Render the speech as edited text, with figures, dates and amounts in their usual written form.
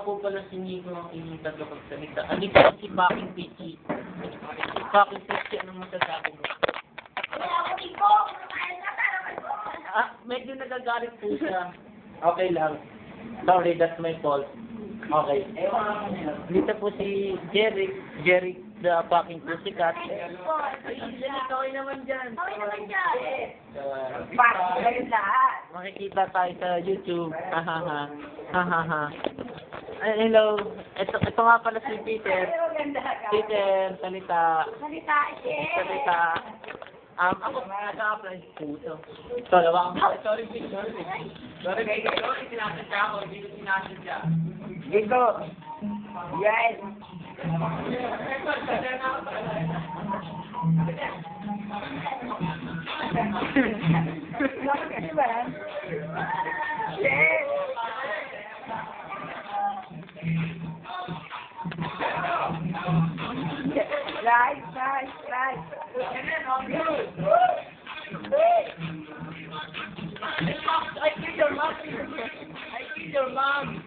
po pala si Nico ang inyong tagapagsalita. Andito po si Paking Pichi. Si Paking Pichi, anong masasabi mo? Medyo nagagalit po siya. Okay lang. Sorry, that's my fault. Okay. Dito po si Jerry the Fucking Pussycat. Ay, okay naman dyan. Makikita tayo sa YouTube. Ay, hello. Ito nga pala si Peter. Peter, salita. Salita. Ako, nasa-apply sa puso. Sorry, sinasadya ako. Hindi ko sinasadya. Ito. Yes. Right. I killed your mom.